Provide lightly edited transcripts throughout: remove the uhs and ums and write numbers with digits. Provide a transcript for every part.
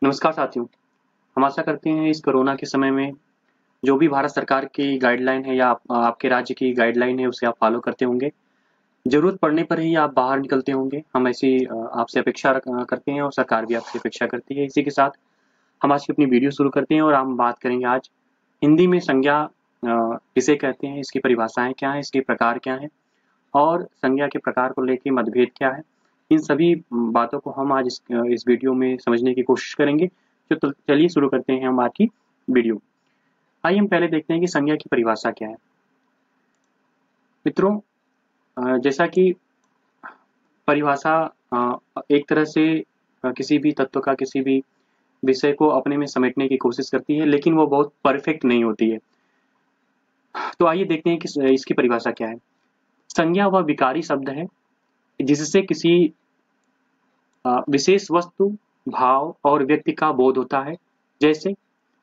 नमस्कार साथियों, हम आशा करते हैं इस कोरोना के समय में जो भी भारत सरकार की गाइडलाइन है या आपके राज्य की गाइडलाइन है उसे आप फॉलो करते होंगे। ज़रूरत पड़ने पर ही आप बाहर निकलते होंगे। हम ऐसी आपसे अपेक्षा करते हैं और सरकार भी आपसे अपेक्षा करती है। इसी के साथ हम आज की अपनी वीडियो शुरू करते हैं और हम बात करेंगे आज हिंदी में संज्ञा किसे कहते हैं, इसकी परिभाषाएँ क्या हैं, इसके प्रकार क्या हैं और संज्ञा के प्रकार को लेके मतभेद क्या है। इन सभी बातों को हम आज इस वीडियो में समझने की कोशिश करेंगे। तो चलिए शुरू करते हैं हम आज की वीडियो। आइए हम पहले देखते हैं कि संज्ञा की परिभाषा क्या है। मित्रों, जैसा कि परिभाषा एक तरह से किसी भी तत्व का, किसी भी विषय को अपने में समेटने की कोशिश करती है, लेकिन वो बहुत परफेक्ट नहीं होती है। तो आइए देखते हैं कि इसकी परिभाषा क्या है। संज्ञा वह विकारी शब्द है जिससे किसी विशेष वस्तु, भाव और व्यक्ति का बोध होता है, जैसे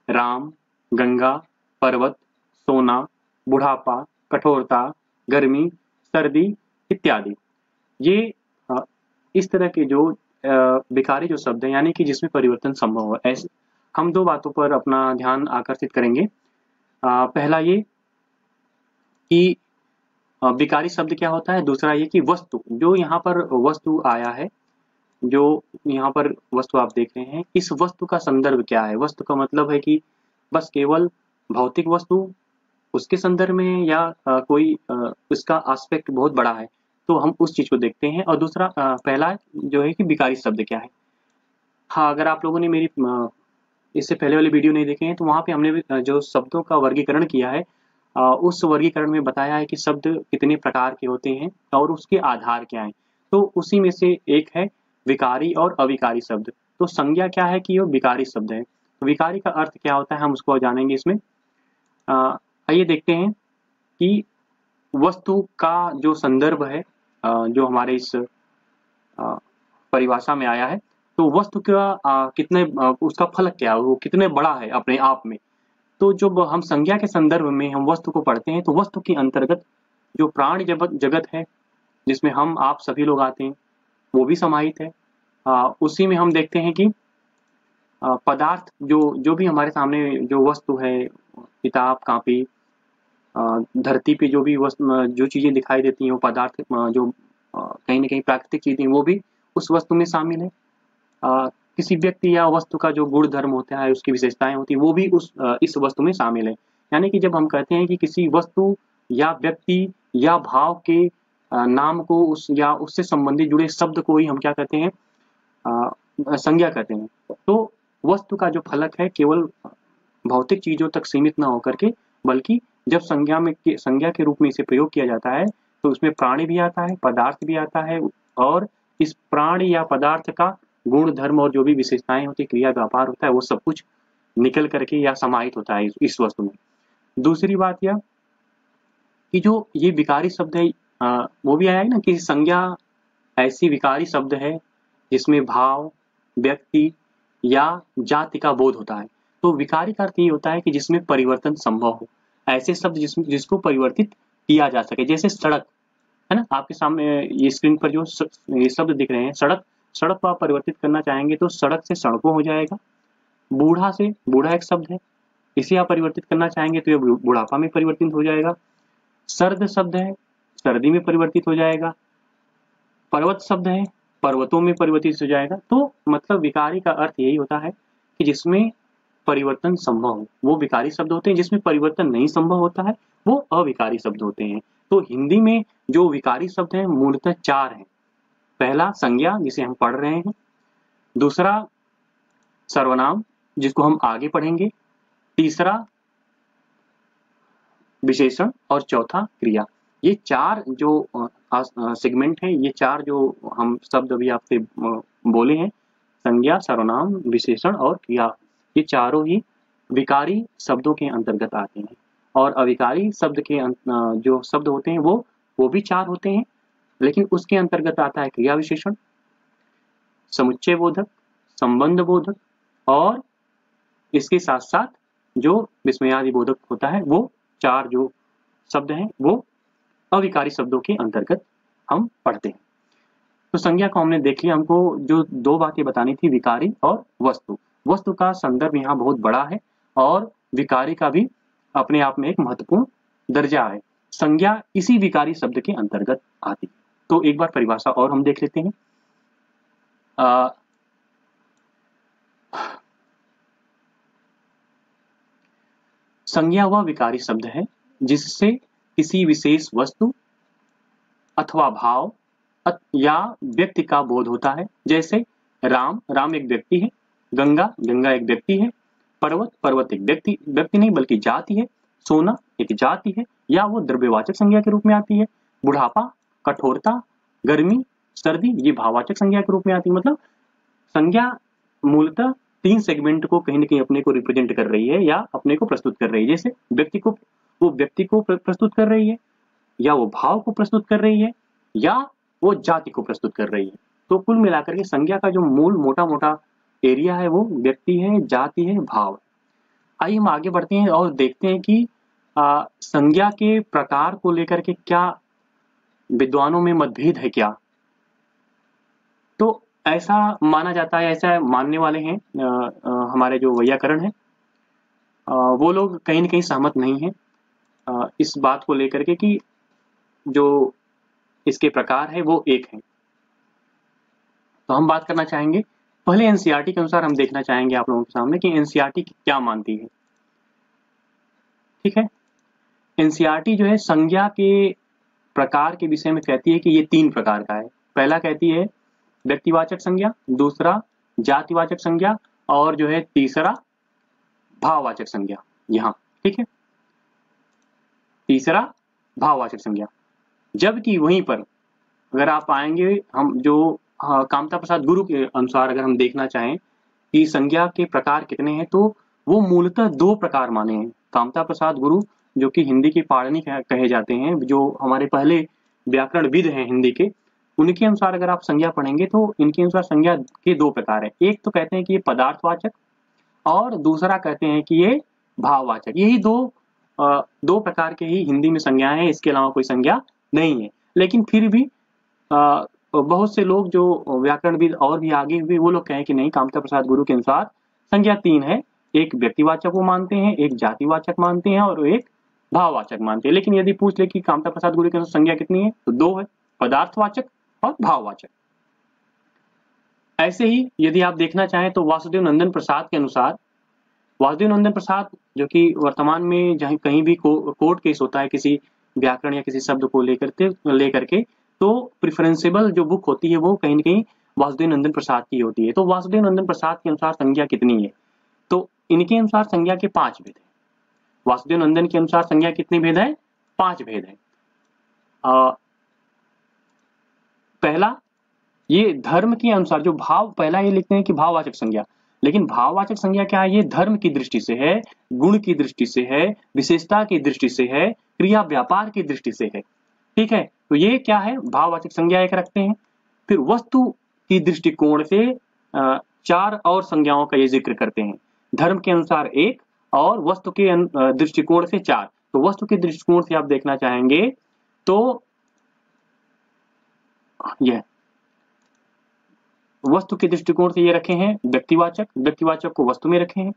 राम, गंगा, पर्वत, सोना, बुढ़ापा, कठोरता, गर्मी, सर्दी इत्यादि। ये इस तरह के जो विकारी जो शब्द हैं, यानी कि जिसमें परिवर्तन संभव हो, ऐसे हम दो बातों पर अपना ध्यान आकर्षित करेंगे। पहला ये कि विकारी शब्द क्या होता है, दूसरा ये कि वस्तु, जो यहाँ पर वस्तु आया है, जो यहाँ पर वस्तु आप देख रहे हैं, इस वस्तु का संदर्भ क्या है। वस्तु का मतलब है कि बस केवल भौतिक वस्तु, उसके संदर्भ में या कोई उसका एस्पेक्ट बहुत बड़ा है, तो हम उस चीज को देखते हैं। और दूसरा पहला जो है कि विकारी शब्द क्या है। हाँ, अगर आप लोगों ने मेरी इससे पहले वाली वीडियो नहीं देखे हैं तो वहाँ पे हमने जो शब्दों का वर्गीकरण किया है, उस वर्गीकरण में बताया है कि शब्द कितने प्रकार के होते हैं और उसके आधार क्या हैं। तो उसी में से एक है विकारी और अविकारी शब्द। तो संज्ञा क्या है कि वो विकारी शब्द है। तो विकारी का अर्थ क्या होता है हम उसको जानेंगे इसमें। आइए देखते हैं कि वस्तु का जो संदर्भ है, जो हमारे इस परिभाषा में आया है, तो वस्तु का कितने उसका फलक क्या है, वो कितने बड़ा है अपने आप में। तो जब हम संज्ञा के संदर्भ में हम वस्तु को पढ़ते हैं तो वस्तु के अंतर्गत जो प्राणी जगत है, जिसमें हम आप सभी लोग आते हैं, वो भी समाहित है। उसी में हम देखते हैं कि पदार्थ जो जो भी हमारे सामने जो वस्तु है, किताब, कापी, धरती पे जो भी वस्तु जो चीजें दिखाई देती हैं, वो पदार्थ जो कहीं ना कहीं प्राकृतिक चीजें, वो भी उस वस्तु में शामिल है। किसी व्यक्ति या वस्तु का जो गुण धर्म होता है, उसकी विशेषताएं होती है, वो भी इस वस्तु में शामिल है। यानी कि जब हम कहते हैं कि किसी वस्तु या व्यक्ति या भाव के नाम को उस या उससे संबंधित जुड़े शब्द को ही हम क्या कहते हैं, संज्ञा कहते हैं। तो वस्तु का जो फलक है केवल भौतिक चीजों तक सीमित न होकर के, बल्कि जब संज्ञा के रूप में इसे प्रयोग किया जाता है तो उसमें प्राणी भी आता है, पदार्थ भी आता है, और इस प्राणी या पदार्थ का गुण धर्म और जो भी विशेषताएं होती है, क्रिया व्यापार होता है, वो सब कुछ निकल करके या समाहित होता है इस वस्तु में। दूसरी बात यह कि जो ये विकारी शब्द है, वो भी आया है ना कि संज्ञा ऐसी विकारी शब्द है जिसमें भाव, व्यक्ति या जाति का बोध होता है। तो विकारी का अर्थ ये होता है कि जिसमें परिवर्तन संभव हो, ऐसे शब्द जिसको परिवर्तित किया जा सके। जैसे सड़क है ना, आपके सामने ये स्क्रीन पर जो ये शब्द दिख रहे हैं, सड़क, सड़क को आप परिवर्तित करना चाहेंगे तो सड़क से सड़कों हो जाएगा। बूढ़ा से बूढ़ा एक शब्द है, इसे आप परिवर्तित करना चाहेंगे तो ये बुढ़ापा में परिवर्तित हो जाएगा। सर्द शब्द है, सर्दी में परिवर्तित हो जाएगा। पर्वत शब्द है, पर्वतों में परिवर्तित हो जाएगा। तो मतलब विकारी का अर्थ यही होता है कि जिसमें परिवर्तन संभव हो, वो विकारी शब्द होते हैं। जिसमें परिवर्तन नहीं संभव होता है वो अविकारी शब्द होते हैं। तो हिंदी में जो विकारी शब्द हैं मूलतः चार हैं। पहला संज्ञा, जिसे हम पढ़ रहे हैं। दूसरा सर्वनाम, जिसको हम आगे पढ़ेंगे। तीसरा विशेषण और चौथा क्रिया। ये चार जो सेगमेंट हैं, ये चार जो हम शब्द अभी आपसे बोले हैं, संज्ञा, सर्वनाम, विशेषण और क्रिया, ये चारों ही विकारी शब्दों के अंतर्गत आते हैं। और अविकारी शब्द के जो शब्द होते हैं वो भी चार होते हैं, लेकिन उसके अंतर्गत आता है क्रिया विशेषण, समुच्चय बोधक, संबंध बोधक, और इसके साथ साथ जो विस्मयादि बोधक होता है। वो चार जो शब्द हैं वो अविकारी शब्दों के अंतर्गत हम पढ़ते हैं। तो संज्ञा को हमने देख लिया। हमको जो दो बातें बतानी थी, विकारी और वस्तु। वस्तु का संदर्भ यहाँ बहुत बड़ा है और विकारी का भी अपने आप में एक महत्वपूर्ण दर्जा है। संज्ञा इसी विकारी शब्द के अंतर्गत आती है। तो एक बार परिभाषा और हम देख लेते हैं। संज्ञा वह विकारी शब्द है जिससे किसी विशेष वस्तु अथवा भाव या व्यक्ति का बोध होता है। जैसे राम, राम एक व्यक्ति है, गंगा, गंगा एक व्यक्ति है, पर्वत, पर्वत एक व्यक्ति नहीं बल्कि जाति है, सोना एक जाति है या वो द्रव्यवाचक संज्ञा के रूप में आती है। बुढ़ापा, कठोरता, गर्मी, सर्दी ये भाववाचक संज्ञा के रूप में आती है। मतलब संज्ञा मूलतः तीन सेगमेंट को कहीं न कहीं अपने को रिप्रेजेंट कर रही है या अपने को प्रस्तुत कर रही है। जैसे व्यक्ति को प्रस्तुत कर रही है या वो भाव को प्रस्तुत कर रही है या वो जाति को प्रस्तुत कर रही है। तो कुल मिलाकर के संज्ञा का जो मूल मोटा एरिया है वो व्यक्ति है, जाति है, भाव है। आइए हम आगे बढ़ते हैं और देखते हैं कि संज्ञा के प्रकार को लेकर के क्या विद्वानों में मतभेद है क्या। तो ऐसा माना जाता है, ऐसा मानने वाले हैं हमारे जो वैयाकरण है, वो लोग कहीं न कहीं सहमत नहीं है इस बात को लेकर के कि जो इसके प्रकार है वो एक है। तो हम बात करना चाहेंगे, पहले एनसीईआरटी के अनुसार हम देखना चाहेंगे आप लोगों के सामने कि एनसीईआरटी क्या मानती है। ठीक है, एनसीईआरटी जो है संज्ञा के प्रकार के विषय में कहती है कि ये तीन प्रकार का है। पहला कहती है व्यक्तिवाचक संज्ञा, दूसरा जातिवाचक संज्ञा और जो है तीसरा भाववाचक संज्ञा। यहाँ ठीक है, तीसरा भाववाचक संज्ञा। जबकि वहीं पर अगर आप आएंगे, हम जो कामता प्रसाद गुरु के अनुसार अगर हम देखना चाहें कि संज्ञा के प्रकार कितने हैं, तो वो मूलतः दो प्रकार माने हैं। कामता प्रसाद गुरु जो कि हिंदी के पाणिनि कहे जाते हैं, जो हमारे पहले व्याकरणविद हैं हिंदी के, उनके अनुसार अगर आप संज्ञा पढ़ेंगे तो इनके अनुसार संज्ञा के दो प्रकार है। एक तो कहते हैं कि ये पदार्थवाचक और दूसरा कहते हैं कि ये भाववाचक। यही दो प्रकार के ही हिंदी में संज्ञाएं हैं, इसके अलावा कोई संज्ञा नहीं है। लेकिन फिर भी बहुत से लोग जो व्याकरणविद और भी आगे हुए वो लोग कहें कि नहीं, कामता प्रसाद गुरु के अनुसार संज्ञा तीन है। एक व्यक्तिवाचक वो मानते हैं, एक जातिवाचक मानते हैं और एक भाववाचक मानते हैं। लेकिन यदि पूछ ले कि कामता प्रसाद गुरु के अनुसार संज्ञा कितनी है, तो दो है, पदार्थवाचक और भाववाचक। ऐसे ही यदि आप देखना चाहें तो वासुदेव नंदन प्रसाद के अनुसार, वासुदेव नंदन प्रसाद जो कि वर्तमान में जहाँ कहीं भी कोर्ट केस होता है किसी व्याकरण या किसी शब्द को लेकर के, तो प्रिफरेंसेबल जो बुक होती है वो कहीं न कहीं वासुदेव नंदन प्रसाद की होती है। तो वासुदेव नंदन प्रसाद के अनुसार संज्ञा कितनी है, तो इनके अनुसार संज्ञा के 5 भेद है। वासुदेव नंदन के अनुसार संज्ञा कितने भेद है? 5 भेद है। पहला, ये धर्म के अनुसार जो भाव, पहला ये लिखते हैं कि भाववाचक संज्ञा, लेकिन भाववाचक संज्ञा क्या है? ये धर्म की दृष्टि से है, गुण की दृष्टि से है, विशेषता की दृष्टि से है, क्रिया व्यापार की दृष्टि से है। ठीक है, तो ये क्या है? भाववाचक संज्ञा एक रखते हैं। फिर वस्तु की दृष्टिकोण से 4 और संज्ञाओं का ये जिक्र करते हैं। धर्म के अनुसार 1 और वस्तु के दृष्टिकोण से 4। तो वस्तु के दृष्टिकोण से आप देखना चाहेंगे तो यह वस्तु के दृष्टिकोण से ये रखे हैं व्यक्तिवाचक, व्यक्तिवाचक को वस्तु में रखे हैं,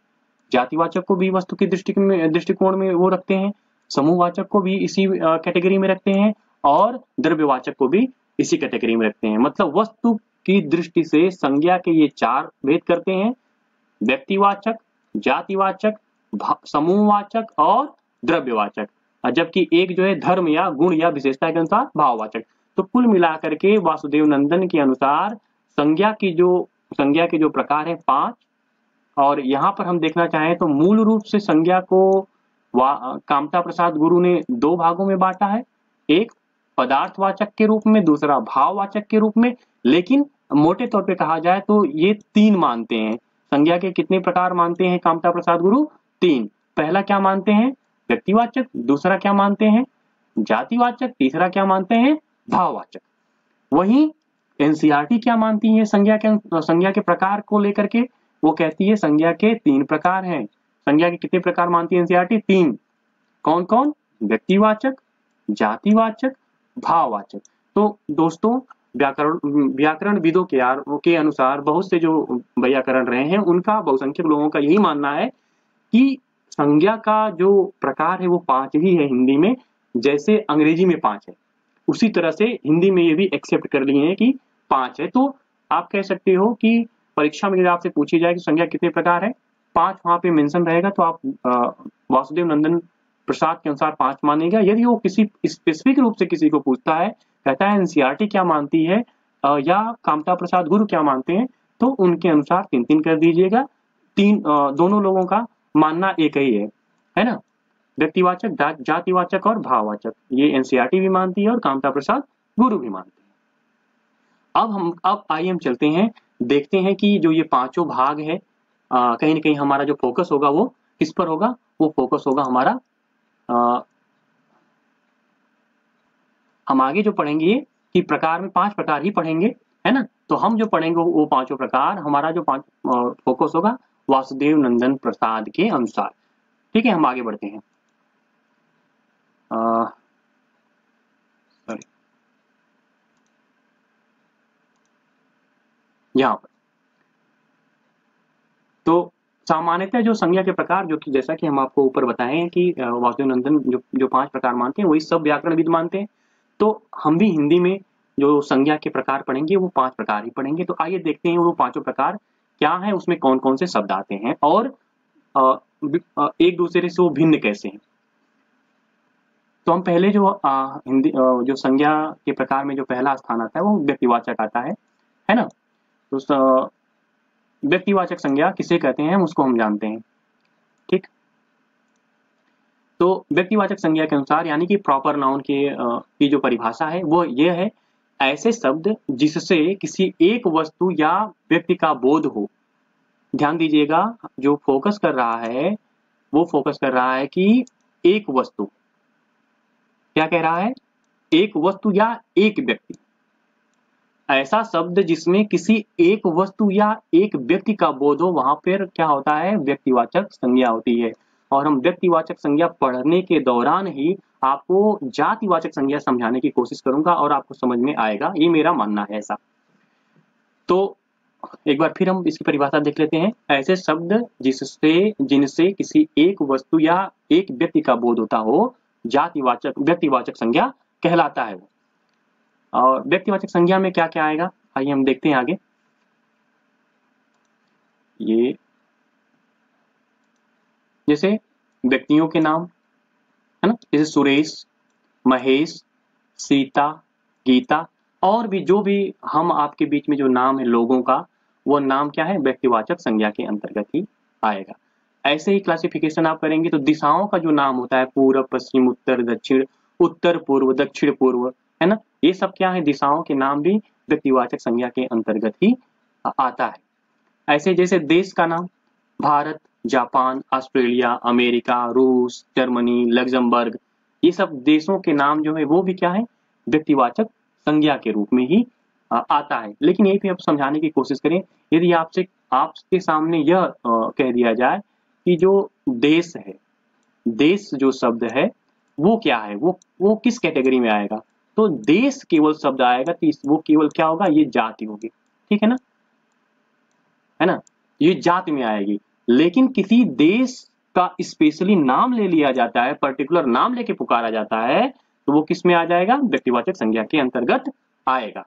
जातिवाचक को भी वस्तु के दृष्टिकोण में वो रखते हैं, समूहवाचक को भी इसी कैटेगरी में रखते हैं और द्रव्यवाचक को भी इसी कैटेगरी में रखते हैं। मतलब वस्तु की दृष्टि से संज्ञा के ये 4 भेद करते हैं, व्यक्तिवाचक, जातिवाचक, समूहवाचक और द्रव्यवाचक, जबकि एक जो है धर्म या गुण या विशेषता के अनुसार भाववाचक। तो कुल मिलाकर के वासुदेव नंदन के अनुसार संज्ञा के जो प्रकार है 5, और यहाँ पर हम देखना चाहें तो मूल रूप से संज्ञा को कामता प्रसाद गुरु ने 2 भागों में बांटा है, एक पदार्थवाचक के रूप में, दूसरा भाववाचक के रूप में। लेकिन मोटे तौर पे कहा जाए तो ये 3 मानते हैं। संज्ञा के कितने प्रकार मानते हैं कामता प्रसाद गुरु? 3। पहला क्या मानते हैं? व्यक्तिवाचक, दूसरा क्या मानते हैं? जातिवाचक, तीसरा क्या मानते हैं? भाववाचक। वहीं एनसीईआरटी क्या मानती है संज्ञा के प्रकार को लेकर के? वो कहती है संज्ञा के 3 प्रकार हैं। संज्ञा के कितने प्रकार मानती है एनसीईआरटी? 3। कौन कौन? व्यक्तिवाचक, जातिवाचक, भाववाचक। तो दोस्तों व्याकरणविदों के अनुसार बहुत से जो व्याकरण रहे हैं उनका बहुसंख्यक लोगों का यही मानना है कि संज्ञा का जो प्रकार है वो 5 ही है हिंदी में, जैसे अंग्रेजी में 5 है उसी तरह से हिंदी में ये भी एक्सेप्ट कर लिए हैं कि 5 है। तो आप कह सकते हो कि परीक्षा में यदि आपसे पूछी जाए कि संज्ञा कितने प्रकार है, 5 वहां पे मेंशन रहेगा तो आप वासुदेव नंदन प्रसाद के अनुसार 5 मानेगा। यदि वो किसी स्पेसिफिक रूप से किसी को पूछता है, कहता है एनसीईआरटी क्या मानती है या कामता प्रसाद गुरु क्या मानते हैं, तो उनके अनुसार 3-3 कर दीजिएगा। दोनों लोगों का मानना एक ही है ना, व्यक्तिवाचक, जातिवाचक और भाववाचक, ये एनसीईआरटी भी मानती है और कामता प्रसाद गुरु भी मानते हैं। अब आइए हम चलते हैं, देखते हैं कि जो ये 5 भाग है कहीं ना कहीं हमारा जो फोकस होगा वो किस पर होगा, वो फोकस होगा हमारा हम आगे जो पढ़ेंगे कि प्रकार में 5 प्रकार ही पढ़ेंगे, है ना। तो हम जो पढ़ेंगे वो 5 प्रकार, हमारा जो फोकस होगा वासुदेव नंदन प्रसाद के अनुसार। ठीक है, हम आगे बढ़ते हैं। सॉरी, यहाँ पर तो सामान्यतः जो संज्ञा के प्रकार, जो कि जैसा कि हम आपको ऊपर बताए हैं कि वासुदेव नंदन जो 5 प्रकार मानते हैं वही सब व्याकरणविद मानते हैं। तो हम भी हिंदी में जो संज्ञा के प्रकार पढ़ेंगे वो 5 प्रकार ही पढ़ेंगे। तो आइए देखते हैं वो 5 प्रकार क्या है, उसमें कौन कौन से शब्द आते हैं और एक दूसरे से वो भिन्न कैसे हैं। तो हम पहले जो हिंदी जो संज्ञा के प्रकार में जो पहला स्थान आता है वो व्यक्तिवाचक आता है ना। तो व्यक्तिवाचक संज्ञा किसे कहते हैं उसको हम जानते हैं। ठीक, तो व्यक्तिवाचक संज्ञा के अनुसार यानी कि प्रॉपर नाउन की जो परिभाषा है वो ये है, ऐसे शब्द जिससे किसी एक वस्तु या व्यक्ति का बोध हो। ध्यान दीजिएगा, जो फोकस कर रहा है वो फोकस कर रहा है कि एक वस्तु, क्या कह रहा है, एक वस्तु या एक व्यक्ति। ऐसा शब्द जिसमें किसी एक वस्तु या एक व्यक्ति का बोध हो, वहां पर क्या होता है, व्यक्तिवाचक संज्ञा होती है। और हम व्यक्तिवाचक संज्ञा पढ़ने के दौरान ही आपको जातिवाचक संज्ञा समझाने की कोशिश करूंगा और आपको समझ में आएगा, ये मेरा मानना है ऐसा। तो एक बार फिर हम इसकी परिभाषा देख लेते हैं। ऐसे शब्द जिनसे किसी एक वस्तु या एक व्यक्ति का बोध होता हो, व्यक्तिवाचक संज्ञा कहलाता है। और व्यक्तिवाचक संज्ञा में क्या क्या आएगा, आइए हम देखते हैं आगे। ये जैसे व्यक्तियों के नाम, है ना, जैसे सुरेश, महेश, सीता, गीता, और भी जो भी हम आपके बीच में जो नाम है लोगों का, वो नाम क्या है, व्यक्तिवाचक संज्ञा के अंतर्गत ही आएगा। ऐसे ही क्लासिफिकेशन आप करेंगे तो दिशाओं का जो नाम होता है, पूर्व, पश्चिम, उत्तर, दक्षिण, उत्तर पूर्व, दक्षिण पूर्व, है ना, ये सब क्या है, दिशाओं के नाम भी व्यक्तिवाचक संज्ञा के अंतर्गत ही आता है। ऐसे जैसे देश का नाम, भारत, जापान, ऑस्ट्रेलिया, अमेरिका, रूस, जर्मनी, लग्जमबर्ग, ये सब देशों के नाम जो है वो भी क्या है, व्यक्तिवाचक संज्ञा के रूप में ही आता है। लेकिन यही पे आप समझाने की कोशिश करें, यदि आपके सामने यह कह दिया जाए कि जो देश है, देश जो शब्द है वो क्या है, वो किस कैटेगरी में आएगा, तो देश केवल शब्द आएगा तो वो केवल क्या होगा, ये जाति होगी। ठीक है ना, ये जाति में आएगी। लेकिन किसी देश का स्पेशली नाम ले लिया जाता है, पर्टिकुलर नाम लेके पुकारा जाता है, तो वो किस में आ जाएगा, व्यक्तिवाचक संज्ञा के अंतर्गत आएगा।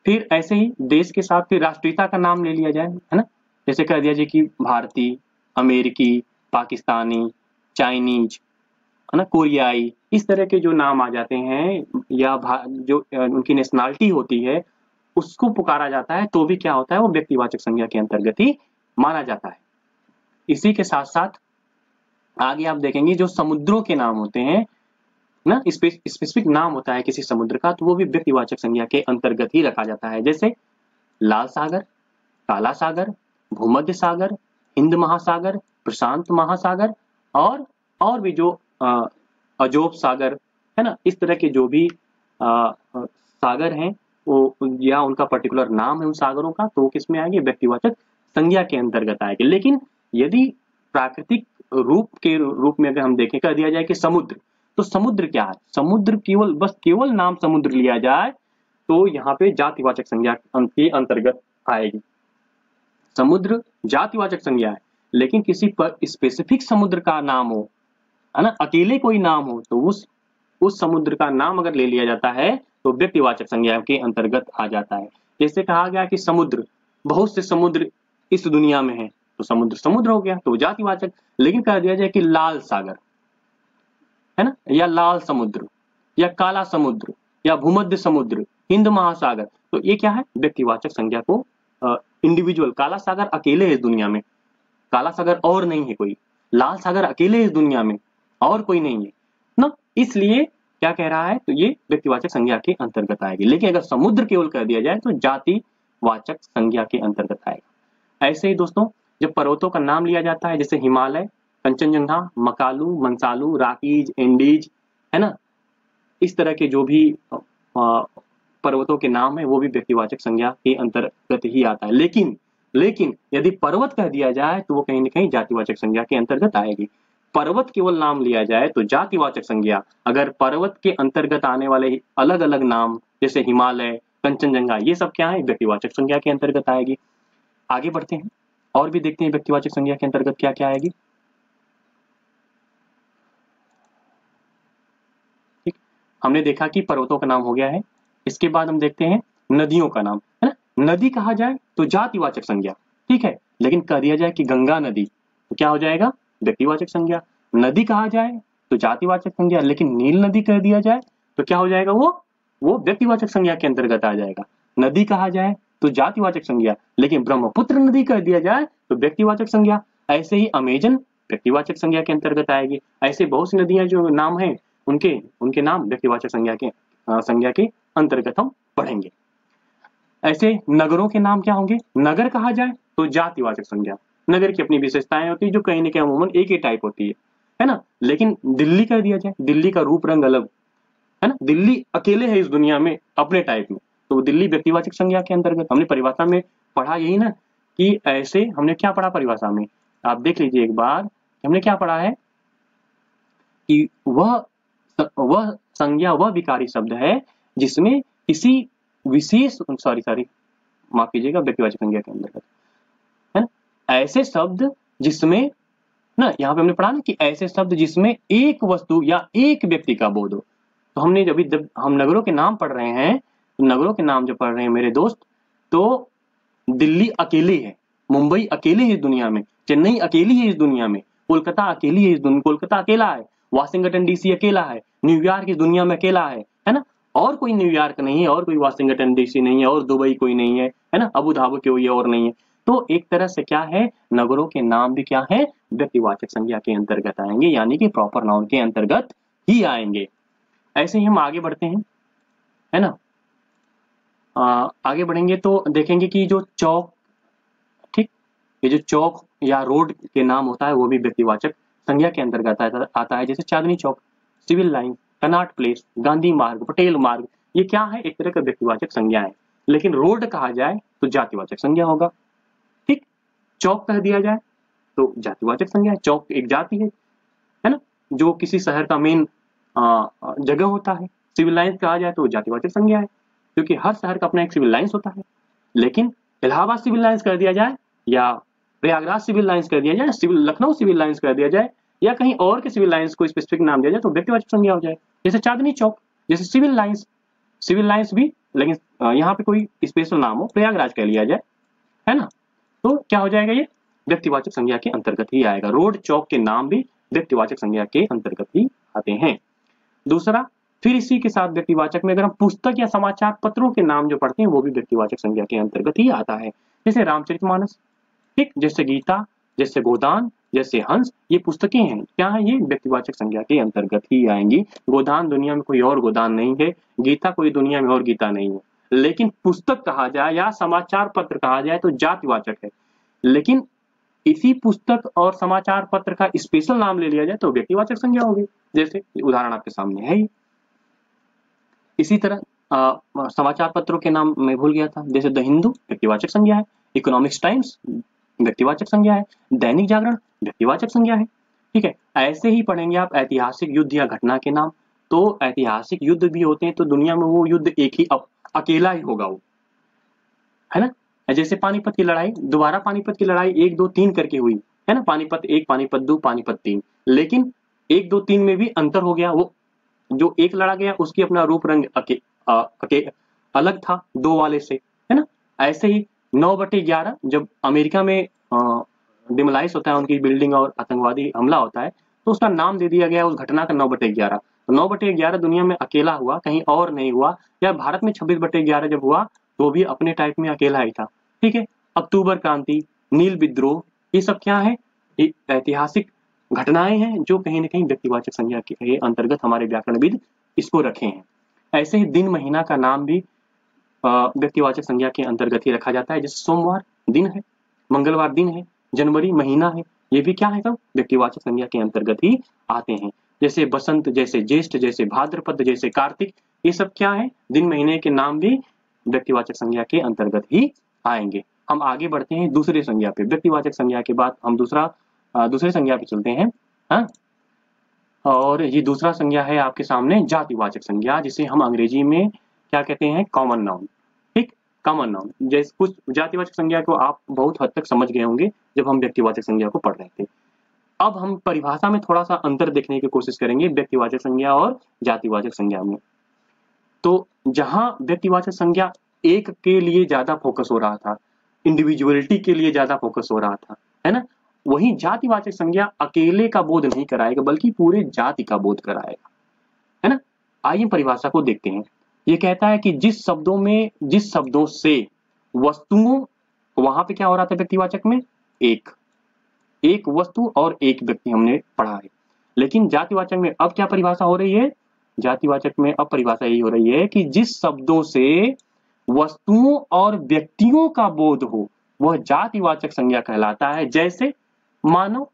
फिर ऐसे ही देश के साथ फिर राष्ट्रीयता का नाम ले लिया जाए, है ना, जैसे कह दिया जाए कि भारतीय, अमेरिकी, पाकिस्तानी, चाइनीज, है ना, कोरियाई, इस तरह के जो नाम आ जाते हैं या जो उनकी नेशनलिटी होती है उसको पुकारा जाता है, तो भी क्या होता है, वो व्यक्तिवाचक संज्ञा के अंतर्गत ही माना जाता है। इसी के साथ साथ आगे आप देखेंगे जो समुद्रों के नाम होते हैं ना, स्पेसिफिक नाम होता है किसी समुद्र का, तो वो भी व्यक्तिवाचक संज्ञा के अंतर्गत ही रखा जाता है। जैसे लाल सागर, काला सागर, भूमध्य सागर, हिंद महासागर, प्रशांत महासागर, और भी जो अजोब सागर, है ना, इस तरह के जो भी सागर हैं वो या उनका पर्टिकुलर नाम है उन सागरों का, तो किस में आएंगे, व्यक्तिवाचक संज्ञा के अंतर्गत आएंगे। लेकिन यदि प्राकृतिक रूप के रूप में अगर हम देखें, कह दिया जाए कि समुद्र, तो समुद्र क्या है, समुद्र केवल बस केवल नाम समुद्र लिया जाए तो यहाँ पे जातिवाचक संज्ञा के अंतर्गत आएगी। समुद्र जातिवाचक संज्ञा है, लेकिन किसी पर स्पेसिफिक समुद्र का नाम हो, है ना, अकेले कोई नाम हो, तो उस समुद्र का नाम अगर ले लिया जाता है तो व्यक्तिवाचक संज्ञा के अंतर्गत आ जाता है। जैसे कहा गया कि समुद्र, बहुत से समुद्र इस दुनिया में है, तो समुद्र समुद्र हो गया तो जातिवाचक। लेकिन कह दिया जाए कि लाल सागर, है ना, या लाल समुद्र, या काला समुद्र, या भूमध्य समुद्र, हिंद महासागर, तो ये क्या है, व्यक्तिवाचक संज्ञा को इंडिविजुअल, काला सागर अकेले है इस दुनिया में, काला सागर और नहीं है कोई, लाल सागर अकेले है इस दुनिया में और कोई नहीं है ना, इसलिए क्या कह रहा है, तो ये व्यक्तिवाचक संज्ञा के अंतर्गत आएगी। लेकिन अगर समुद्र केवल कह दिया जाए तो जातिवाचक संज्ञा के अंतर्गत आएगा। ऐसे ही दोस्तों जब पर्वतों का नाम लिया जाता है, जैसे हिमालय, कंचनजंगा, मकालू, मंसालू, राकीज, एंडीज, है ना, इस तरह के जो भी पर्वतों के नाम है वो भी व्यक्तिवाचक संज्ञा के अंतर्गत ही आता है। लेकिन यदि पर्वत कह दिया जाए तो वो कहीं न कहीं जातिवाचक संज्ञा के अंतर्गत आएगी। पर्वत केवल नाम लिया जाए तो जातिवाचक संज्ञा, अगर पर्वत के अंतर्गत आने वाले अलग अलग नाम जैसे हिमालय, कंचनजंगा, ये सब क्या है, व्यक्तिवाचक संज्ञा के अंतर्गत आएगी। आगे बढ़ते हैं और भी देखते हैं व्यक्तिवाचक संज्ञा के अंतर्गत क्या क्या आएगी। ठीक, हमने देखा कि पर्वतों का नाम हो गया है। इसके बाद हम देखते हैं नदियों का नाम, है ना, नदी कहा जाए तो जातिवाचक संज्ञा, ठीक है, लेकिन कह दिया जाए कि गंगा नदी तो क्या हो जाएगा, व्यक्तिवाचक संज्ञा। नदी कहा जाए तो जातिवाचक संज्ञा, लेकिन नील नदी कह दिया जाए तो क्या हो जाएगा, वो व्यक्तिवाचक संज्ञा के अंतर्गत आ जाएगा। नदी कहा जाए तो जातिवाचक संज्ञा, लेकिन ब्रह्मपुत्र नदी कह दिया जाए तो व्यक्तिवाचक संज्ञा। ऐसे ही अमेजन व्यक्तिवाचक संज्ञा के अंतर्गत आएगी। ऐसे बहुत सी नदियां जो नाम है उनके नाम व्यक्तिवाचक संज्ञा के अंतर्गत हम पढ़ेंगे। ऐसे नगरों के नाम क्या होंगे, नगर कहा जाए तो जातिवाचक संज्ञा, नगर की अपनी विशेषताएं होती है जो कहीं न कहीं अमूमन एक ही टाइप होती है ना। लेकिन दिल्ली कह दिया जाए, दिल्ली का रूप रंग अलग, है ना, दिल्ली अकेले है इस दुनिया में अपने टाइप में, तो दिल्ली व्यक्तिवाचक संज्ञा के अंतर्गत। हमने परिभाषा में पढ़ा यही ना कि ऐसे, हमने क्या पढ़ा परिभाषा में, आप देख लीजिए एक बार, हमने क्या पढ़ा है कि वह संज्ञा, वह विकारी शब्द है जिसमें किसी विशेष, माफ कीजिएगा, व्यक्तिवाचक संज्ञा के अंतर्गत, है ना, ऐसे शब्द जिसमें ना, यहाँ पे हमने पढ़ा ना कि ऐसे शब्द जिसमें एक वस्तु या एक व्यक्ति का बोध हो। तो हमने जब हम नगरों के नाम पढ़ रहे हैं, तो नगरों के नाम जो पढ़ रहे हैं मेरे दोस्त, तो दिल्ली अकेली है, मुंबई अकेली है इस दुनिया में, चेन्नई अकेली है इस दुनिया में, कोलकाता अकेली है इस दुनिया, कोलकाता अकेला है, वाशिंगटन डीसी अकेला है, न्यूयॉर्क इस दुनिया में अकेला है ना, और कोई न्यूयॉर्क नहीं है, और कोई वाशिंगटन डीसी नहीं है, और दुबई कोई नहीं है ना, अबू धाबी कोई और नहीं है। तो एक तरह से क्या है, नगरों के नाम भी क्या है, व्यक्तिवाचक संज्ञा के अंतर्गत आएंगे, यानी कि प्रॉपर नाउन के अंतर्गत ही आएंगे। ऐसे ही हम आगे बढ़ते हैं, है ना, आगे बढ़ेंगे तो देखेंगे कि जो चौक, ठीक, ये जो चौक या रोड के नाम होता है वो भी व्यक्तिवाचक संज्ञा के अंतर्गत आता है। जैसे Chandni Chowk, Civil Line, Connaught Place, Gandhi Marg, Patel मार्ग, ये क्या है, एक तरह का व्यक्तिवाचक संज्ञा है। लेकिन रोड कहा जाए तो जातिवाचक संज्ञा होगा। ठीक, चौक कह दिया जाए तो जातिवाचक संज्ञा है, चौक एक जाति है ना, जो किसी शहर का मेन जगह होता है। सिविल लाइंस कहा जाए तो जातिवाचक संज्ञा है, क्योंकि हर शहर का अपना एक सिविल लाइंस होता है। लेकिन इलाहाबाद सिविल लाइंस कर दिया जाए, या प्रयागराज सिविल लाइंस कर दिया जाए, लखनऊ सिविल लाइंस कर दिया जाए, या कहीं और के सिविल लाइंस को स्पेसिफिक नाम दिया जाए, तो व्यक्तिवाचक संज्ञा हो जाए। जैसे चांदनी चौक, जैसे सिविल लाइंस भी, लेकिन यहाँ पे कोई स्पेशल नाम हो, प्रयागराज कह लिया जाए, है ना, तो क्या हो जाएगा, ये व्यक्तिवाचक संज्ञा के अंतर्गत ही आएगा। रोड, चौक के नाम भी व्यक्तिवाचक संज्ञा के अंतर्गत ही आते हैं। दूसरा, फिर इसी के साथ व्यक्तिवाचक में अगर हम पुस्तक या समाचार पत्रों के नाम जो पढ़ते हैं वो भी व्यक्तिवाचक संज्ञा के अंतर्गत ही आता है। जैसे रामचरितमानस, ठीक, जैसे गीता, जैसे गोदान, जैसे हंस, ये पुस्तकें हैं, क्या है, ये व्यक्तिवाचक संज्ञा के अंतर्गत ही आएंगी। गोदान दुनिया में कोई और गोदान नहीं है, गीता कोई दुनिया में और गीता नहीं है। लेकिन पुस्तक कहा जाए या समाचार पत्र कहा जाए तो जातिवाचक है। लेकिन इसी पुस्तक और समाचार पत्र का स्पेशल नाम ले लिया जाए तो व्यक्तिवाचक संज्ञा होगी। जैसे उदाहरण आपके सामने है। इसी तरह समाचार पत्रों के नाम मैं भूल गया था, जैसे द हिंदू व्यक्तिवाचक संज्ञा है, इकोनॉमिक्स टाइम्स व्यक्तिवाचक संज्ञा है, दैनिक जागरण व्यक्तिवाचक संज्ञा है, ठीक है। ऐसे ही पढ़ेंगे आप ऐतिहासिक युद्ध या घटना के नाम। तो ऐतिहासिक युद्ध भी होते हैं, तो दुनिया में वो युद्ध एक ही अकेला ही होगा वो, है ना। जैसे पानीपत की लड़ाई, दोबारा पानीपत की लड़ाई 1 2 3 करके हुई, है ना। पानीपत 1, पानीपत 2, पानीपत 3, लेकिन 1 2 3 में भी अंतर हो गया। वो जो एक लड़ा गया उसकी अपना रूप रंग अलग था 2 वाले से, है ना। ऐसे ही 9/11 जब अमेरिका में डिमोलाइज होता है उनकी बिल्डिंग और आतंकवादी हमला होता है, तो उसका नाम दे दिया गया उस घटना का 9/11। तो 9/11 दुनिया में अकेला हुआ, कहीं और नहीं हुआ। या भारत में 26/11 जब हुआ तो भी अपने टाइप में अकेला ही था, ठीक है। अक्टूबर क्रांति, नील विद्रोह, ये सब क्या है, ऐतिहासिक घटनाएं हैं जो कहीं ना कहीं व्यक्तिवाचक संज्ञा के अंतर्गत हमारे व्याकरणविद इसको रखे हैं। ऐसे ही दिन महीना का नाम भी व्यक्तिवाचक संज्ञा के अंतर्गत ही रखा जाता है। जैसे सोमवार दिन है, मंगलवार दिन है, जनवरी महीना है, ये भी क्या है, सब व्यक्तिवाचक संज्ञा के अंतर्गत ही आते हैं। जैसे बसंत, जैसे ज्येष्ठ, जैसे भाद्रपद, जैसे कार्तिक, ये सब क्या है, दिन महीने के नाम भी व्यक्तिवाचक संज्ञा के अंतर्गत ही आएंगे। हम आगे बढ़ते हैं दूसरे संज्ञा पे। व्यक्तिवाचक संज्ञा के बाद हम दूसरे संज्ञा पे चलते हैं, हाँ। और ये दूसरा संज्ञा है आपके सामने जातिवाचक संज्ञा, जिसे हम अंग्रेजी में क्या कहते हैं, कॉमन नाउन, ठीक। कॉमन नाउन, जैसे कुछ जातिवाचक संज्ञा को आप बहुत हद तक समझ गए होंगे जब हम व्यक्तिवाचक संज्ञा को पढ़ रहे थे। अब हम परिभाषा में थोड़ा सा अंतर देखने की कोशिश करेंगे व्यक्तिवाचक संज्ञा और जातिवाचक संज्ञा में। तो जहां व्यक्तिवाचक संज्ञा एक के लिए ज्यादा फोकस हो रहा था, इंडिविजुअलिटी के लिए ज्यादा फोकस हो रहा था, है ना, वहीं जातिवाचक संज्ञा अकेले का बोध नहीं कराएगा बल्कि पूरे जाति का बोध कराएगा, है ना। आइए परिभाषा को देखते हैं। ये कहता है कि जिस शब्दों से वस्तुओं, वहां पे क्या हो रहा था व्यक्तिवाचक में, एक वस्तु और एक व्यक्ति हमने पढ़ा है। लेकिन जातिवाचक में अब क्या परिभाषा हो रही है, जातिवाचक में अब परिभाषा यही हो रही है कि जिस शब्दों से वस्तुओं और व्यक्तियों का बोध हो वह जातिवाचक संज्ञा कहलाता है। जैसे मानव,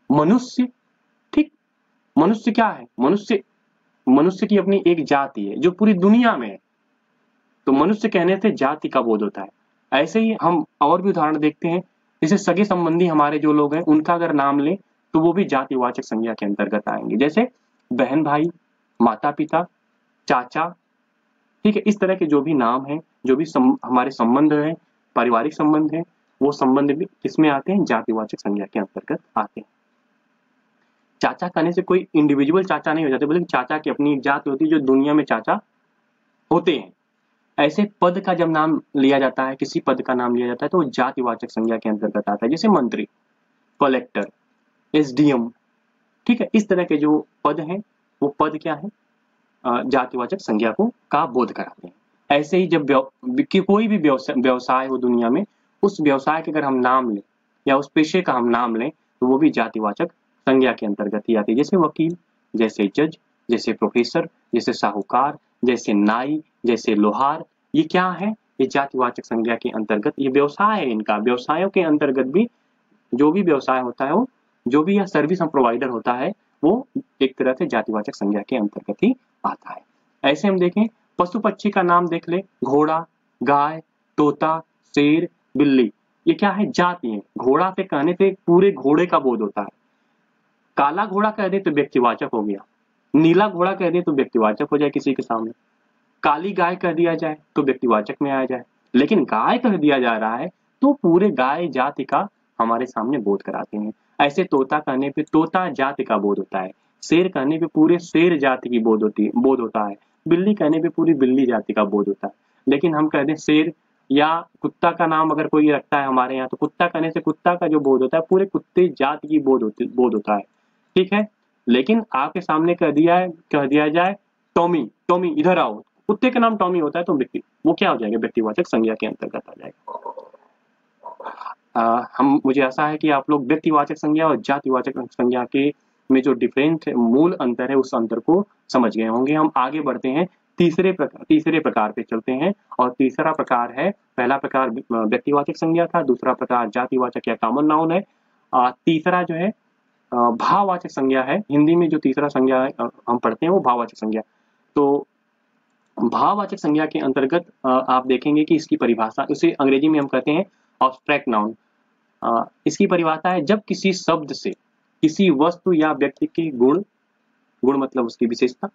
मनुष्य, ठीक। मनुष्य क्या है, मनुष्य की अपनी एक जाति है जो पूरी दुनिया में है, तो मनुष्य कहने से जाति का बोध होता है। ऐसे ही हम और भी उदाहरण देखते हैं, जैसे सगे संबंधी हमारे जो लोग हैं उनका अगर नाम लें तो वो भी जातिवाचक संज्ञा के अंतर्गत आएंगे। जैसे बहन भाई, माता पिता, चाचा, ठीक है। इस तरह के जो भी नाम हैं, जो भी हमारे संबंध हैं, पारिवारिक संबंध हैं, वो संबंध भी किसमें आते हैं, जातिवाचक संज्ञा के अंतर्गत आते हैं। चाचा कहने से कोई इंडिविजुअल चाचा नहीं हो जाते, बल्कि चाचा की अपनी एक जाति होती है जो दुनिया में चाचा होते हैं। ऐसे पद का जब नाम लिया जाता है, किसी पद का नाम लिया जाता है तो वो जातिवाचक संज्ञा के अंतर्गत आता है। जैसे मंत्री, कलेक्टर, एसडीएम, ठीक है। इस तरह के जो पद हैं वो पद क्या है, जातिवाचक संज्ञा को का बोध कराते हैं। ऐसे ही जब कोई भी व्यवसाय हो दुनिया में, उस व्यवसाय के अगर हम नाम लें या उस पेशे का हम नाम लें तो वो भी जातिवाचक संज्ञा के अंतर्गत ही आती है। जैसे वकील, जैसे जज, जैसे प्रोफेसर, जैसे साहूकार, जैसे नाई, जैसे लोहार, ये क्या है, ये जातिवाचक संज्ञा के अंतर्गत, ये व्यवसाय है इनका। व्यवसायों के अंतर्गत भी जो भी व्यवसाय होता है, वो जो भी यह सर्विस हम प्रोवाइडर होता है, वो एक तरह से जातिवाचक संज्ञा के अंतर्गत ही आता है। ऐसे हम देखें, पशु पक्षी का नाम देख ले, घोड़ा, गाय, तोता, शेर, बिल्ली, ये क्या है, जाति है। घोड़ा से कहने से पूरे घोड़े का बोध होता है। काला घोड़ा कह दे तो व्यक्तिवाचक हो गया, नीला घोड़ा कह दे तो व्यक्तिवाचक हो जाए किसी के सामने, काली गाय कह दिया जाए तो व्यक्तिवाचक में आ जाए, लेकिन गाय कह दिया जा रहा है तो पूरे गाय जाति का हमारे सामने बोध कराते हैं। ऐसे तोता कहने पे तोता जाति का बोध होता है, शेर कहने पे पूरे शेर जाति की बोध होता है, बिल्ली कहने पे पूरी बिल्ली जाति का बोध होता है। लेकिन हम कह दें शेर, या कुत्ता का नाम अगर कोई रखता है हमारे यहाँ, तो कुत्ता कहने से कुत्ता का जो बोध होता है पूरे कुत्ते जाति की बोध होता है, ठीक है। लेकिन आपके सामने कह दिया जाए टॉमी, टॉमी इधर आओ, कुत्ते का नाम टॉमी होता है तो वो क्या हो जाएगा, व्यक्तिवाचक संज्ञा के अंतर्गत आ जाएगा। मुझे आशा है कि आप लोग व्यक्तिवाचक संज्ञा और जातिवाचक संज्ञा के में जो डिफरेंट मूल अंतर है उस अंतर को समझ गए होंगे। हम आगे बढ़ते हैं, तीसरे प्रकार पे चलते हैं। और तीसरा प्रकार है, पहला प्रकार व्यक्तिवाचक संज्ञा था, दूसरा प्रकार जातिवाचक या कॉमन नाउन है, तीसरा जो है भाववाचक संज्ञा है। हिंदी में जो तीसरा संज्ञा हम पढ़ते हैं वो भाववाचक संज्ञा। तो भाववाचक संज्ञा के अंतर्गत आप देखेंगे कि इसकी परिभाषा, उसे अंग्रेजी में हम कहते हैं एब्स्ट्रैक्ट नाउन। इसकी परिभाषा है, जब किसी शब्द से किसी वस्तु या व्यक्ति के गुण, गुण मतलब उसकी विशेषता,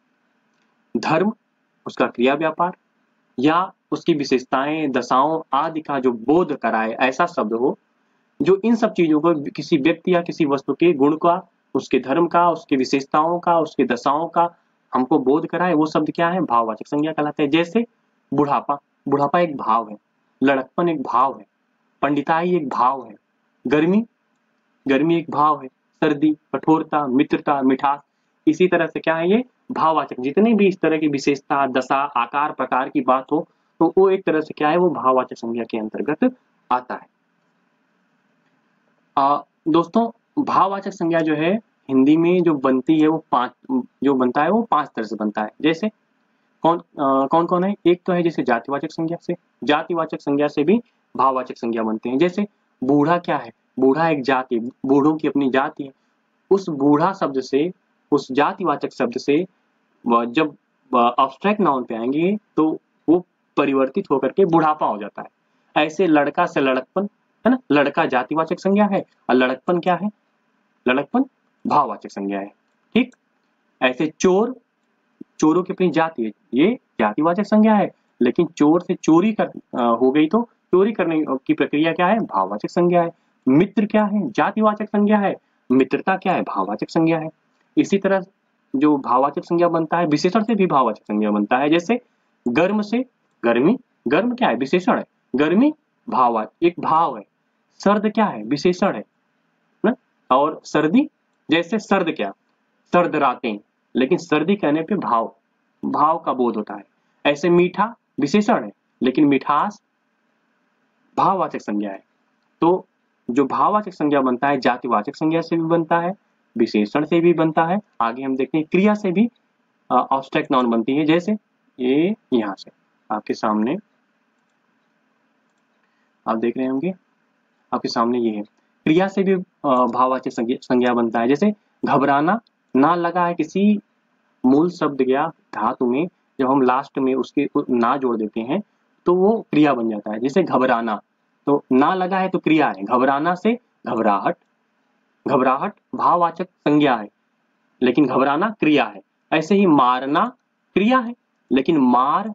धर्म उसका क्रिया व्यापार, या उसकी विशेषताएं दशाओं आदि का जो बोध कराए, ऐसा शब्द हो जो इन सब चीजों को, किसी व्यक्ति या किसी वस्तु के गुण का, उसके धर्म का, उसकी विशेषताओं का, उसके दशाओं का हमको बोध कराए, वो शब्द क्या है? भाववाचक संज्ञा कहलाता है। जैसे बुढ़ापा, बुढ़ापा एक भाव है, लड़कपन एक भाव है, पंडिताई एक भाव है, गर्मी, गर्मी एक भाव है, सर्दी, कठोरता, मित्रता, मिठास, इसी तरह से क्या है ये भाववाचक। जितने भी इस तरह की विशेषता, दशा, आकार, प्रकार की बात हो तो वो एक तरह से क्या है, वो भाववाचक संज्ञा के अंतर्गत आता है। दोस्तों भाववाचक संज्ञा जो है हिंदी में जो बनती है वो पांच तरह से बनता है। जैसे कौन कौन है? एक तो है जैसे जातिवाचक संज्ञा से, जातिवाचक संज्ञा से भी भाववाचक संज्ञा बनते हैं। जैसे बूढ़ा क्या है? बूढ़ा एक जाति, बूढ़ों की अपनी जाति है। उस बूढ़ा शब्द से, उस जातिवाचक शब्द से जब अब्स्ट्रैक्ट नाउन पे आएंगे तो वो परिवर्तित होकर के बुढ़ापा हो जाता है। ऐसे लड़का से लड़कपन है ना, लड़का जातिवाचक संज्ञा है और लड़कपन क्या है? लड़कपन भाववाचक संज्ञा है। ठीक, ऐसे चोर, चोरों की अपनी जाति है, ये जातिवाचक संज्ञा है, लेकिन चोर से चोरी हो गई तो चोरी करने की प्रक्रिया क्या है? भाववाचक संज्ञा है। मित्र क्या है? जातिवाचक संज्ञा है। मित्रता क्या है? भाववाचक संज्ञा है। इसी तरह जो भाववाचक संज्ञा बनता है, विशेषण से भी भाववाचक संज्ञा बनता है। जैसे गर्म से गर्मी, गर्म क्या है? विशेषण है, गर्मी भाववाचक एक भाव है। सर्द क्या है? विशेषण है ना? और सर्दी, जैसे सर्द क्या? सर्द रातें, लेकिन सर्दी कहने पे भाव, भाव का बोध होता है। ऐसे मीठा विशेषण है, लेकिन मिठास भाववाचक संज्ञा है। तो जो भाववाचक संज्ञा बनता है जातिवाचक संज्ञा से भी बनता है, विशेषण से भी बनता है। आगे हम देखते हैं क्रिया से भी अब्स्ट्रैक्ट नाउन बनती है। जैसे ये यहाँ से आपके सामने आप देख रहे होंगे, आपके सामने ये है। क्रिया से भी भाववाचक संज्ञा बनता है। जैसे घबराना, ना लगा है किसी मूल शब्द या धातु में, जब हम लास्ट में उसके ना जोड़ देते हैं तो वो क्रिया बन जाता है। जैसे घबराना, तो ना लगा है तो क्रिया है, घबराना से घबराहट, घबराहट भाववाचक संज्ञा है लेकिन घबराना क्रिया है। ऐसे ही मारना क्रिया है लेकिन मार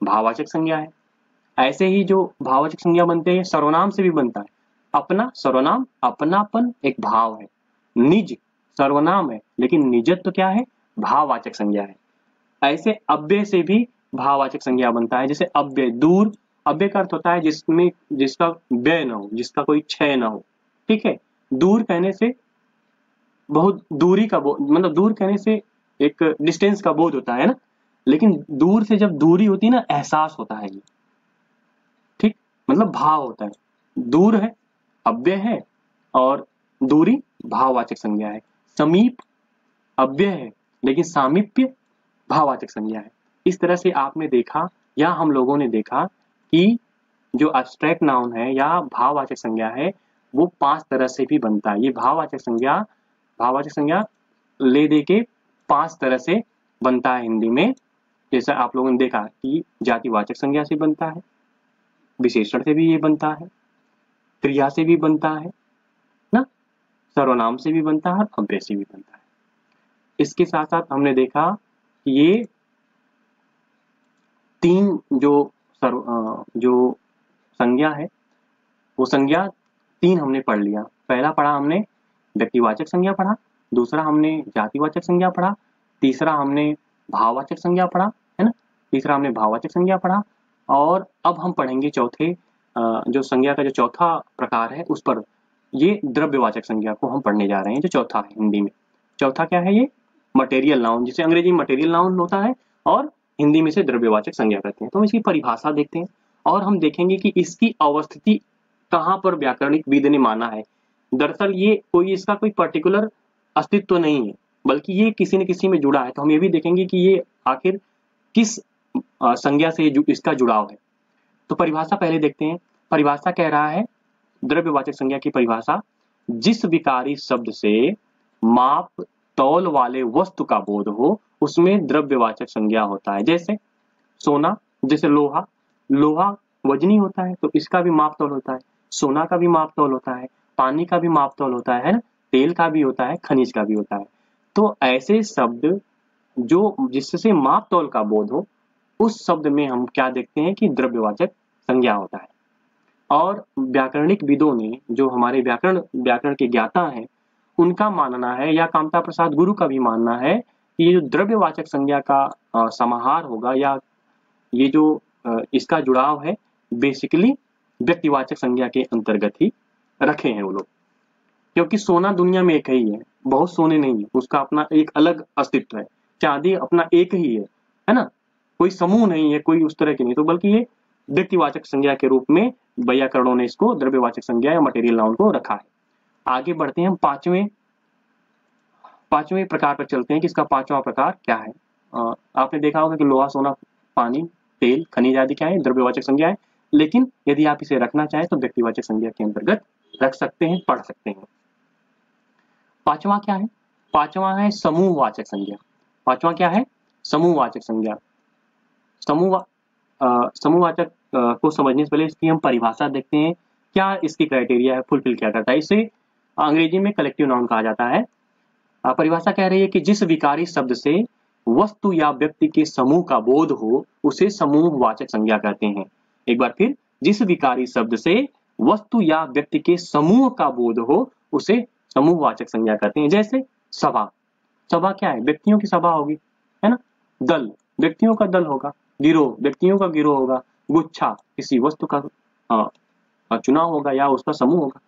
भाववाचक संज्ञा है। ऐसे ही जो भाववाचक संज्ञा बनते हैं सर्वनाम से भी बनता है। अपना, सर्वनाम, अपनापन एक भाव है। निज सर्वनाम है लेकिन निजत्व क्या है? भाववाचक संज्ञा है। ऐसे अव्यय से भी भाववाचक संज्ञा बनता है। जैसे अव्यय, दूर, अव्यय का अर्थ होता है जिसमें जिसका व्यय न हो, जिसका कोई क्षय न हो। ठीक है, दूर कहने से बहुत दूरी का मतलब दूर कहने से एक डिस्टेंस का बोध होता है ना, लेकिन दूर से जब दूरी होती है ना, एहसास होता है ये। ठीक, मतलब भाव होता है। दूर है अव्यय है और दूरी भाववाचक संज्ञा है। समीप अव्यय है लेकिन सामीप्य भाववाचक संज्ञा है। इस तरह से आपने देखा या हम लोगों ने देखा कि जो एब्स्ट्रैक्ट नाउन है या भाववाचक संज्ञा है वो 5 तरह से भी बनता है। ये भाववाचक संज्ञा ले दे के 5 तरह से बनता है हिंदी में। जैसा आप लोगों ने देखा कि जातिवाचक संज्ञा से बनता है, विशेषण से भी ये बनता है, क्रिया से भी बनता है ना, सर्वनाम से भी बनता है, अव्यय से भी बनता है। इसके साथ साथ हमने देखा कि ये 3 जो संज्ञा है वो संज्ञा 3 हमने पढ़ लिया। पहला पढ़ा हमने व्यक्तिवाचक संज्ञा पढ़ा, दूसरा हमने जातिवाचक संज्ञा पढ़ा, तीसरा हमने भाववाचक संज्ञा पढ़ा, है ना, तीसरा हमने भाववाचक संज्ञा पढ़ा। और अब हम पढ़ेंगे चौथे जो संज्ञा का जो चौथा प्रकार है उस पर, ये द्रव्यवाचक संज्ञा को हम पढ़ने जा रहे हैं। जो चौथा है हिंदी में, चौथा क्या है? ये मटेरियल नाउन, जिसे अंग्रेजी में मटेरियल नाउन होता है और हिंदी में से द्रव्यवाचक संज्ञा कहते हैं। तो हम इसकी परिभाषा देखते हैं और हम देखेंगे कि इसकी अवस्थिति कहाँ पर व्याकरणिक विद ने माना है। दरअसल ये कोई इसका कोई पर्टिकुलर अस्तित्व नहीं है, बल्कि ये किसी न किसी में जुड़ा है। तो हम ये भी देखेंगे कि ये आखिर किस संज्ञा से इसका जुड़ाव है। तो परिभाषा पहले देखते हैं। परिभाषा कह रहा है, द्रव्यवाचक संज्ञा की परिभाषा, जिस विकारी शब्द से माप तौल वाले वस्तु का बोध हो उसमें द्रव्यवाचक संज्ञा होता है। जैसे सोना, जैसे लोहा, लोहा वजनी होता है तो इसका भी माप तौल होता है, सोना का भी माप तौल होता है, पानी का भी माप तौल होता है ना। तेल का भी होता है, खनिज का भी होता है। तो ऐसे शब्द जो जिससे माप तौल का बोध हो, उस शब्द में हम क्या देखते हैं कि द्रव्यवाचक संज्ञा होता है। और व्याकरणिक विदों ने, जो हमारे व्याकरण व्याकरण के ज्ञाता हैं, उनका मानना है, या कामता प्रसाद गुरु का भी मानना है कि ये जो द्रव्यवाचक संज्ञा का समाहार होगा, या ये जो इसका जुड़ाव है, बेसिकली व्यक्तिवाचक संज्ञा के अंतर्गत ही रखे हैं वो लोग। क्योंकि सोना दुनिया में एक ही है, बहुत सोने नहीं है, उसका अपना एक अलग अस्तित्व है। चांदी अपना एक ही है ना, कोई समूह नहीं है, कोई उस तरह की नहीं, तो बल्कि ये व्यक्तिवाचक संज्ञा के रूप में वैयाकरणों ने इसको द्रव्यवाचक संज्ञा या मटेरियल नाउन को रखा है। आगे बढ़ते हैं हम पांचवें प्रकार पर चलते हैं कि इसका पांचवा प्रकार क्या है। आपने देखा होगा कि लोहा, सोना, पानी, तेल, खनिज आदि क्या है, द्रव्यवाचक संज्ञा है। लेकिन यदि आप इसे रखना चाहें तो व्यक्तिवाचक संज्ञा के अंतर्गत रख सकते हैं, पढ़ सकते हैं। पांचवा क्या है? पांचवा है समूहवाचक संज्ञा। पांचवा क्या है? समूहवाचक संज्ञा। समूहवाचक को समझने से पहले इसकी हम परिभाषा देखते हैं, क्या इसकी क्राइटेरिया है, फुलफिल क्या करता है। इसे अंग्रेजी में कलेक्टिव नाउन कहा जाता है। परिभाषा कह रही है कि जिस विकारी शब्द से वस्तु या व्यक्ति के समूह का बोध हो, उसे समूहवाचक संज्ञा कहते हैं। एक बार फिर, जिस विकारी शब्द से वस्तु या व्यक्ति के समूह का बोध हो, उसे समूहवाचक संज्ञा कहते हैं। जैसे सभा। सभा क्या है? व्यक्तियों की सभा होगी, है ना। दल, व्यक्तियों का दल होगा। गिरोह, व्यक्तियों का गिरोह होगा। गुच्छा, किसी वस्तु का चुनाव होगा या उसका समूह होगा।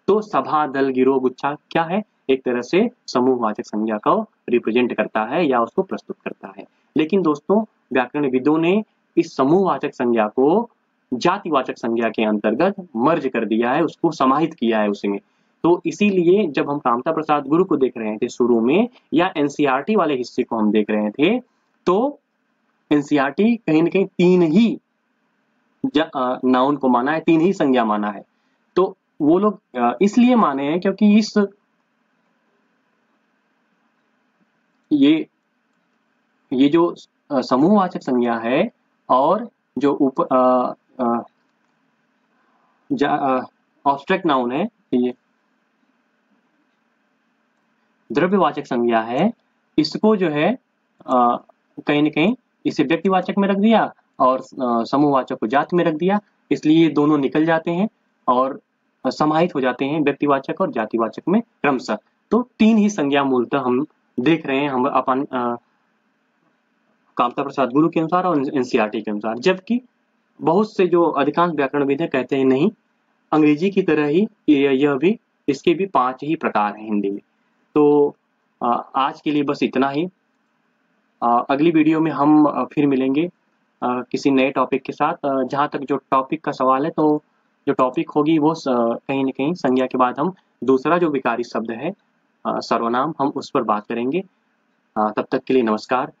तो सभा, दल, गिरोह, गुच्छा क्या है? एक तरह से समूहवाचक संज्ञा को रिप्रेजेंट करता है या उसको प्रस्तुत करता है। लेकिन दोस्तों, व्याकरणविदों ने इस समूहवाचक संज्ञा को जातिवाचक संज्ञा के अंतर्गत मर्ज कर दिया है, उसको समाहित किया है उसमें। तो इसीलिए जब हम कामता प्रसाद गुरु को देख रहे थे शुरू में, या एनसीईआरटी वाले हिस्से को हम देख रहे थे, तो एनसीईआरटी कहीं ना कहीं तीन ही नाउन को माना है, तीन ही संज्ञा माना है। तो वो लोग इसलिए माने हैं क्योंकि ये जो समूहवाचक संज्ञा है और जो ऑब्स्ट्रैक्ट नाउन है, ये द्रव्यवाचक संज्ञा है, इसको जो है कहीं ना कहीं इसे व्यक्तिवाचक में रख दिया और समूहवाचक को जाति में रख दिया। इसलिए ये दोनों निकल जाते हैं और समाहित हो जाते हैं व्यक्तिवाचक और जातिवाचक में क्रमशः। तो तीन ही संज्ञा मूलतः हम देख रहे हैं, हम अपन कामता प्रसाद गुरु के अनुसार और एनसीईआरटी के अनुसार। जबकि बहुत से जो अधिकांश व्याकरणविद हैं कहते हैं नहीं, अंग्रेजी की तरह ही यह भी, इसके भी 5 ही प्रकार हैं हिंदी में। तो आज के लिए बस इतना ही। अगली वीडियो में हम फिर मिलेंगे किसी नए टॉपिक के साथ। जहाँ तक जो टॉपिक का सवाल है, तो जो टॉपिक होगी वो कहीं ना कहीं संज्ञा के बाद हम दूसरा जो विकारी शब्द है सर्वनाम, हम उस पर बात करेंगे। तब तक के लिए नमस्कार।